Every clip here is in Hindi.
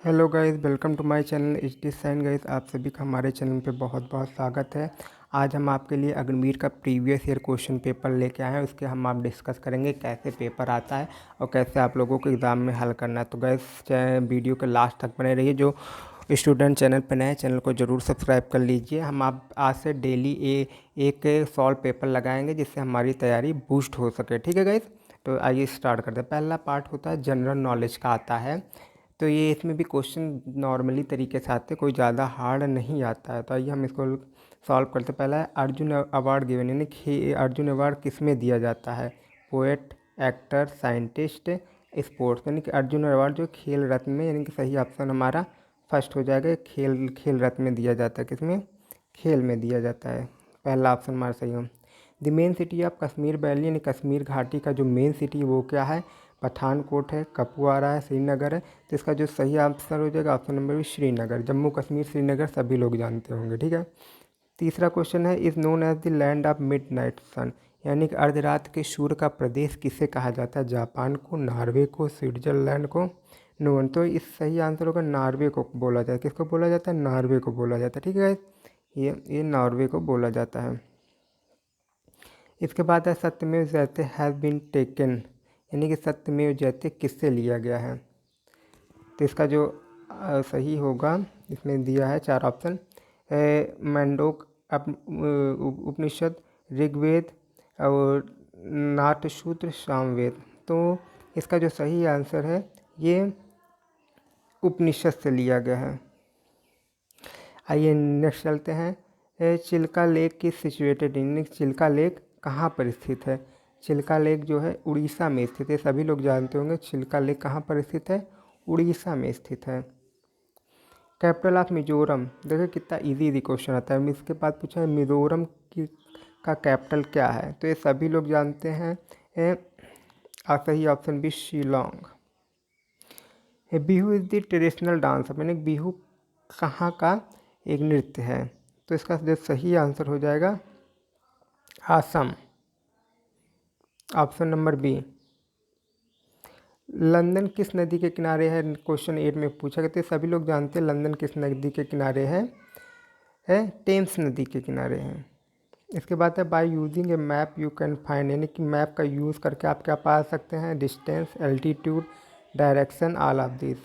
Hello guys, welcome to my channel H D sign. Guys, आप सभी का हमारे चैनल पे बहुत बहुत स्वागत है। आज हम आपके लिए अग्निवीर का प्रीवियस ईयर क्वेश्चन पेपर लेके आए हैं। उसके हम आप डिस्कस करेंगे कैसे पेपर आता है और कैसे आप लोगों को एग्ज़ाम में हल करना है। तो गाइस, वीडियो के लास्ट तक बने रहिए। जो स्टूडेंट चैनल पर नए, चैनल को ज़रूर सब्सक्राइब कर लीजिए। हम आप आज से डेली एक सॉल्व पेपर लगाएंगे जिससे हमारी तैयारी बूस्ट हो सके। ठीक है गाइस, तो आइए स्टार्ट करते हैं। पहला पार्ट होता है जनरल नॉलेज का, आता है। तो ये इसमें भी क्वेश्चन नॉर्मली तरीके से आते हैं, कोई ज़्यादा हार्ड नहीं आता है। तो आइए हम इसको सॉल्व करते हैं। पहला है अर्जुन अवार्ड गिवन, यानी कि अर्जुन अवार्ड किस में दिया जाता है? Poet, actor, scientist, sports. यानी कि अर्जुन अवार्ड जो खेल रत्न में, यानी कि सही ऑप्शन हमारा फर्स्ट हो जाएगा। खेल रत्न में दिया जाता है। किसमें? खेल में दिया जाता है। पहला ऑप्शन हमारा सही हो। The main city of Kashmir valley, यानी कश्मीर घाटी का जो मेन सिटी वो क्या है? पठानकोट है, कपुआरा है, श्रीनगर है। तो इसका जो सही आंसर हो जाएगा ऑप्शन नंबर भी श्रीनगर। जम्मू कश्मीर श्रीनगर सभी लोग जानते होंगे। ठीक है। तीसरा क्वेश्चन है is known as the land of midnight sun, यानी कि अर्धरात के सूर्य का प्रदेश किसे कहा जाता है? जापान को, नॉर्वे को, स्विट्जरलैंड को, नो वन। तो इस सही आंसर होगा नॉर्वे को बोला जाता है। किसको बोला जाता है? नॉर्वे को बोला जाता है। ठीक है, ये नॉर्वे को बोला जाता है। इसके बाद है सत्यमेव जयते हैज़ बीन टेकन, यानी कि सत्यमेव जयते किससे लिया गया है? तो इसका जो सही होगा, इसमें दिया है चार ऑप्शन। मंडोक उपनिषद, ऋग्वेद और नाट्यसूत्र, सामवेद। तो इसका जो सही आंसर है ये उपनिषद से लिया गया है। आइए नेक्स्ट चलते हैं। चिल्का लेक की सिचुएटेड, यानी चिल्का लेक कहाँ पर स्थित है? चिल्का लेक जो है उड़ीसा में स्थित है। सभी लोग जानते होंगे चिल्का लेक कहाँ पर स्थित है? उड़ीसा में स्थित है। कैपिटल ऑफ मिजोरम, देखिए कितना इजी क्वेश्चन आता है। इसके बाद पूछा है मिजोरम की का कैपिटल क्या है? तो ये सभी लोग जानते हैं। सही ऑप्शन भी Shillong. Bihu is the traditional dance, यानी बिहू कहाँ का एक नृत्य है? तो इसका जो सही आंसर हो जाएगा Assam, option number B. London किस नदी के किनारे है? क्वेश्चन 8 में पूछा गया। तो सभी लोग जानते हैं लंदन किस नदी के किनारे है? टेम्स नदी के किनारे है। इसके बाद है by using A map you can find, यानी कि मैप का यूज़ करके आप क्या पा सकते हैं? Distance, altitude, direction, all of this.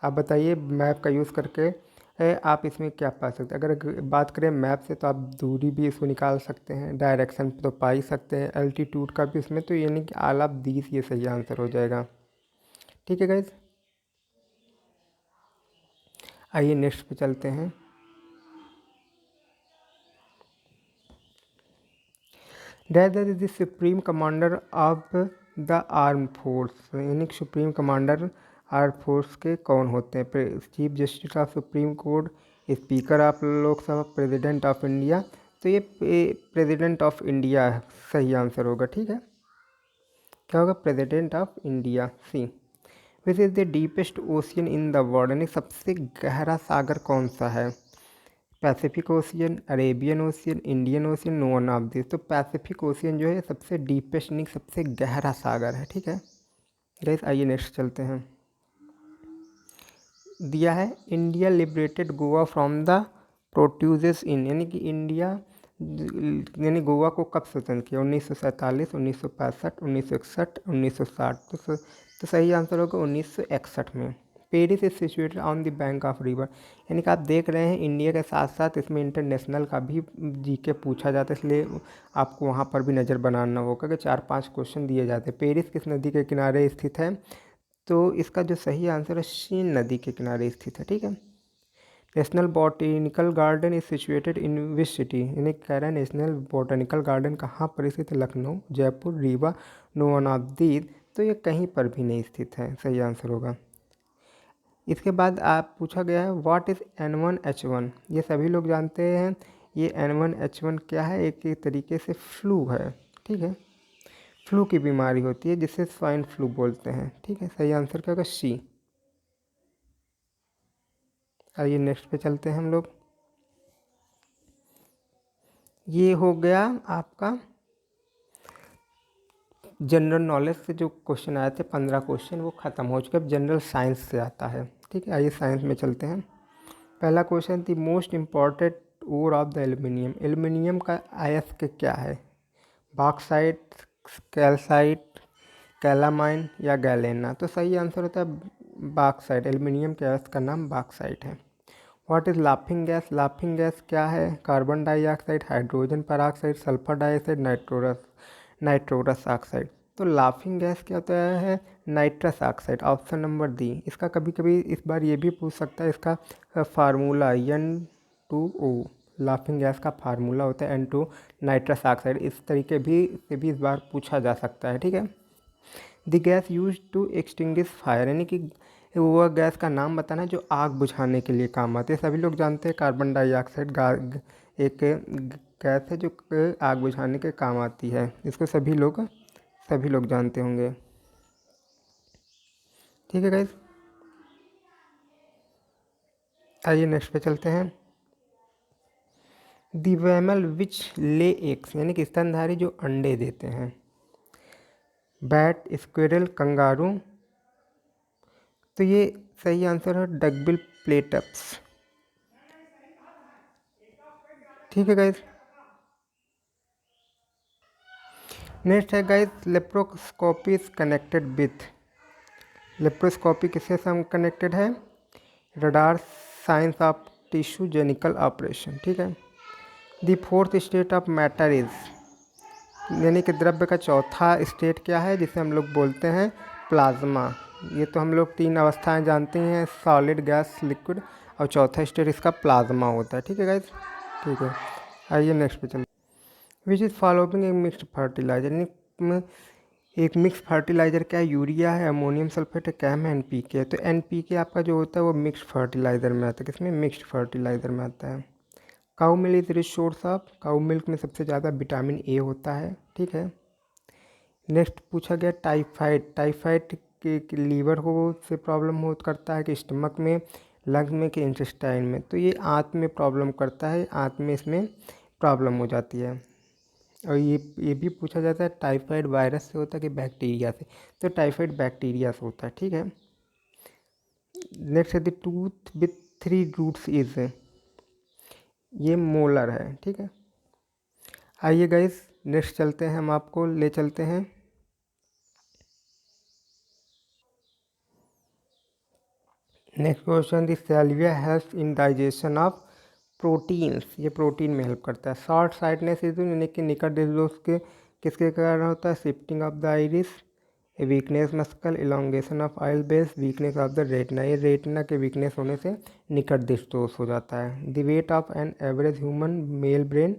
आप बताइए मैप का यूज़ करके आप इसमें क्या पा सकते हैं? अगर बात करें मैप से तो आप दूरी भी इसको निकाल सकते हैं, डायरेक्शन तो पा ही सकते हैं, एल्टीट्यूड का भी इसमें। तो यानी कि ऑल ऑफ दिस ये सही आंसर हो जाएगा। ठीक है गाइज, आइए नेक्स्ट पे चलते हैं। That is the supreme commander of the arm force, यानी कि सुप्रीम कमांडर आर्म फोर्स के कौन होते हैं? Chief justice of supreme court, speaker of Lok Sabha, president of India. तो ये प्रेसिडेंट ऑफ इंडिया सही आंसर होगा। ठीक है, क्या होगा? President of India, C. Which is the deepest ocean in the world, यानी सबसे गहरा सागर कौन सा है? Pacific ocean, Arabian ocean, Indian ocean, no one of this. तो पैसिफिक ओशियन जो है सबसे डीपेस्ट, यानी सबसे गहरा सागर है। ठीक है गाइस, आइए नेक्स्ट चलते हैं। दिया है India liberated Goa from the Portuguese in, यानी कि इंडिया यानी गोवा को कब स्वतंत्र किया? 1947, 1965, 1961, 1960। तो सही आंसर होगा 1961 में। Paris is situated on the bank of river, यानी कि आप देख रहे हैं इंडिया के साथ साथ इसमें इंटरनेशनल का भी जीके पूछा जाता है, इसलिए आपको वहाँ पर भी नज़र बनाना होगा कि 4-5 क्वेश्चन दिए जाते हैं। पेरिस किस नदी के किनारे स्थित है? तो इसका जो सही आंसर है शीन नदी के किनारे स्थित है। ठीक है। National botanical garden is situated in which city, यानी कह रहा है नेशनल बॉटेनिकल गार्डन कहाँ पर स्थित है? Lucknow, Jaipur, Rewa, no one of these. तो ये कहीं पर भी नहीं स्थित है, सही आंसर होगा। इसके बाद आप पूछा गया है व्हाट इज़ N1H1, ये सभी लोग जानते हैं। ये N1H1 क्या है? एक तरीके से फ्लू है। ठीक है, फ्लू की बीमारी होती है जिसे स्वाइन फ्लू बोलते हैं। ठीक है, सही आंसर क्या होगा? सी। आइए नेक्स्ट पे चलते हैं हम लोग। ये हो गया आपका जनरल नॉलेज से जो क्वेश्चन आए थे 15 क्वेश्चन, वो ख़त्म हो चुके। अब जनरल साइंस से आता है। ठीक है, आइए साइंस में चलते हैं। पहला question, the most important ore of the aluminium. Aluminium का अयस्क क्या है? बॉक्साइट, कैल्साइट, कैलामाइन या गैलेना? तो सही आंसर होता है बॉक्साइट। एल्युमिनियम के अयस्क का नाम बॉक्साइट है। What is laughing gas? Laughing gas क्या है? Carbon dioxide, hydrogen peroxide, sulphur dioxide, nitrous oxide. तो लाफिंग गैस क्या होता है? Nitrous oxide. Option number D. इसका कभी कभी इस बार ये भी पूछ सकता है, इसका फार्मूला N2O। लाफिंग गैस का फार्मूला होता है N2 नाइट्रस ऑक्साइड। इस तरीके भी से भी इस बार पूछा जा सकता है, ठीक है। The gas use to extinguish fire, यानी कि वह गैस का नाम बताना है जो आग बुझाने के लिए काम आती है। सभी लोग जानते हैं कार्बन डाइऑक्साइड एक गैस है जो आग बुझाने के काम आती है। इसको सभी लोग जानते होंगे, ठीक है गाइस। आइए नेक्स्ट पे चलते हैं। दी वैमल विच ले एग्स, यानी कि स्तनधारी जो अंडे देते हैं। Bat, squirrel, kangaroo. तो ये सही आंसर है डकबिल प्लेटप्स, ठीक है गाइस। नेक्स्ट है guys, laparoscopy is connected with. Laparoscopy किसके साथ कनेक्टेड है? रडार, साइंस ऑफ टिश्यू, जेनिकल ऑपरेशन, ठीक है। The fourth state of matter is, यानी कि द्रव्य का चौथा स्टेट क्या है जिसे हम लोग बोलते हैं प्लाज्मा। ये तो हम लोग तीन अवस्थाएं जानते हैं, सॉलिड, गैस, लिक्विड, और चौथा स्टेट इसका प्लाज्मा होता है, ठीक है गाइस, ठीक है। आइए नेक्स्ट पे चलते हैं। विच इज़ फॉलोइंग एक मिक्स्ड फर्टिलाइजर, यानी एक मिक्स फर्टिलाइज़र क्या है? यूरिया है, अमोनियम सल्फेट है, कैम है, एनपीके है। तो एनपीके आपका जो होता है वो मिक्स्ड फर्टिलाइज़र में आता है। किसमें? मिक्स्ड फर्टिलाइज़र में आता है। Cow milk is rich source of, cow milk में सबसे ज़्यादा विटामिन ए होता है, ठीक है। नेक्स्ट पूछा गया टाइफाइड। टाइफाइड के लीवर को से प्रॉब्लम हो करता है कि स्टमक में, लंग में, कि इंटेस्टाइन में? तो ये आंत में प्रॉब्लम करता है, आंत में इसमें प्रॉब्लम हो जाती है। और ये भी पूछा जाता है टाइफाइड वायरस से होता है कि बैक्टीरिया से? तो टाइफाइड बैक्टीरिया से होता है, ठीक है। नेक्स्ट है the tooth with 3 roots is, ये मोलर है, ठीक है। आइए गाइस नेक्स्ट चलते हैं, हम आपको ले चलते हैं next question. The saliva helps in digestion of proteins, ये प्रोटीन में हेल्प करता है। शॉर्ट साइटनेस इज, यानी कि निकट दृष्टि के किसके कारण होता है? Shifting of the iris, weakness muscle, elongation of आइल बेस, वीकनेस ऑफ द रेटिना। ये रेटिना के वीकनेस होने से निकट दृष्टि दोष हो जाता है। The weight of an average human male brain,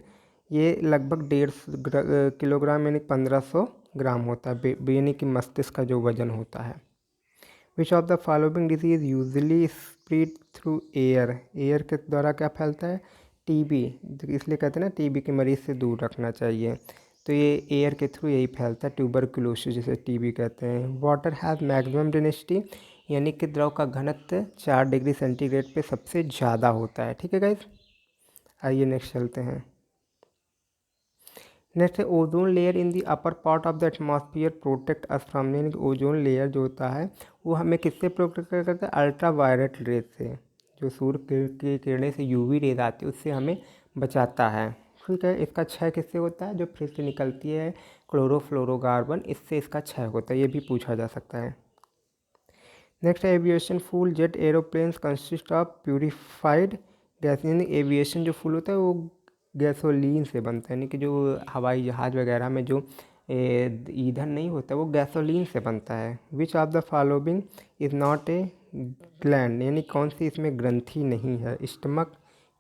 ये लगभग 1.5 किलोग्राम यानी 1500 ग्राम होता है, यानी कि मस्तिष्क का जो वजन होता है। Which of the following disease usually spread through air, air के द्वारा क्या फैलता है? टीबी, इसलिए कहते हैं ना टीबी के मरीज से दूर रखना चाहिए। तो ये एयर के थ्रू यही फैलता है, ट्यूबरकुलोसिस जिसे टीबी कहते हैं। वाटर हैज़ मैक्सिमम डेंसिटी, यानी कि द्रव का घनत्व 4 डिग्री सेंटीग्रेड पे सबसे ज़्यादा होता है, ठीक है गाइज। आइए नेक्स्ट चलते हैं। नेक्स्ट है ozone layer in the upper part of the atmosphere protect us from, यानी कि ओजोन लेयर जो होता है वो हमें किससे प्रोटेक्ट करता है? अल्ट्रा वायलेट रेज से, जो सूर्य की किरणें से यूवी रेज आती है उससे हमें बचाता है, ठीक है। इसका क्षय किससे होता है? जो फिर से निकलती है क्लोरोफ्लोरोकार्बन, इससे इसका क्षय होता है, ये भी पूछा जा सकता है। नेक्स्ट है aviation fuel jet aeroplanes consist of purified gas, यानी एविएशन जो फ्यूल होता है वो गैसोलीन से बनता है, यानी कि जो हवाई जहाज़ वगैरह में जो ईंधन नहीं होता वो गैसोलीन से बनता है। Which of the following is not a gland, यानी कौन सी इसमें ग्रंथि नहीं है? स्टमक,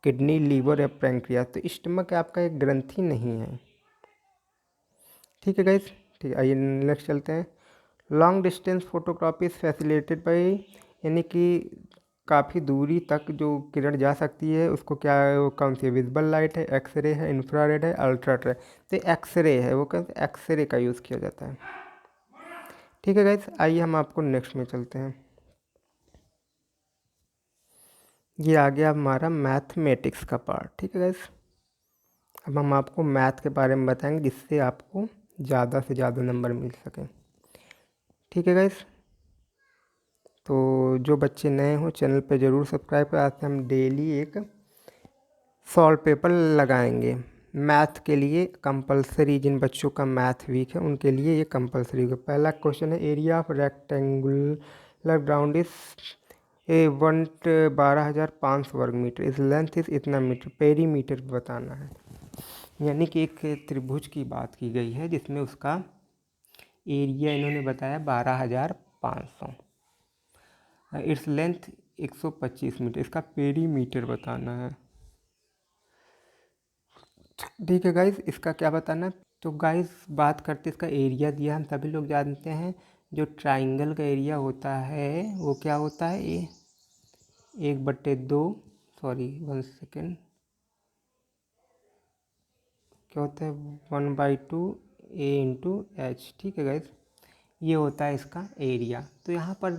किडनी, लीवर या पैंक्रियास? तो स्टमक आपका एक ग्रंथि नहीं है, ठीक है गाइस, ठीक है। आइए नेक्स्ट चलते हैं। Long distance photography is facilitated by, यानी कि काफ़ी दूरी तक जो किरण जा सकती है उसको क्या है? वो कौन सी? विजिबल लाइट है, एक्सरे है, इंफ्रारेड है, अल्ट्रारेड? तो एक्सरे है, वो कहते हैं एक्सरे का यूज़ किया जाता है, ठीक है गाइस। आइए हम आपको नेक्स्ट में चलते हैं। ये आ गया हमारा मैथमेटिक्स का पार्ट, ठीक है गाइस। अब हम आपको मैथ के बारे में बताएंगे जिससे आपको ज़्यादा से ज़्यादा नंबर मिल सके, ठीक है गाइस। तो जो बच्चे नए हों चैनल पे ज़रूर सब्सक्राइब करें। आज से हम डेली एक सॉल्व पेपर लगाएंगे। मैथ के लिए कंपलसरी, जिन बच्चों का मैथ वीक है उनके लिए ये कंपलसरी होगा। पहला क्वेश्चन है, area of rectangular ground is 12,500 वर्ग मीटर, इस लेंथ इज इतना मीटर, पेरीमीटर बताना है। यानी कि एक त्रिभुज की बात की गई है जिसमें उसका एरिया इन्होंने बताया 12,500, इट्स लेंथ 125 मीटर, इसका पेरीमीटर बताना है। ठीक है गाइस, इसका क्या बताना है? तो गाइस बात करते इसका एरिया दिया, हम सभी लोग जानते हैं जो ट्राइंगल का एरिया होता है वो क्या होता है, 1/2, सॉरी 1 सेकेंड, क्या होता है 1/2 A/H। ठीक है गाइस, ये होता है इसका एरिया। तो यहाँ पर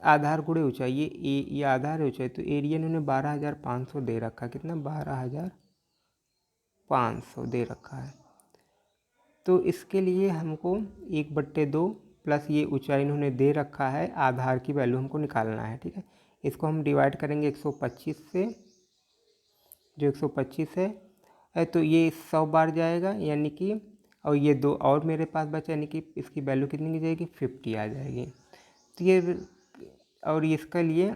आधार गुणे ऊंचाई, ये आधार है ऊंचाई, तो एरिया इन्होंने 12,500 दे रखा, कितना 12,500 दे रखा है। तो इसके लिए हमको 1/2 प्लस ये ऊंचाई इन्होंने दे रखा है, आधार की वैल्यू हमको निकालना है। ठीक है, इसको हम डिवाइड करेंगे 125 से, जो 125 है तो ये 100 बार जाएगा, यानी कि, और ये 2 और मेरे पास बचा, यानी कि इसकी वैल्यू कितनी की जाएगी, 50 आ जाएगी। तो ये, और इसके लिए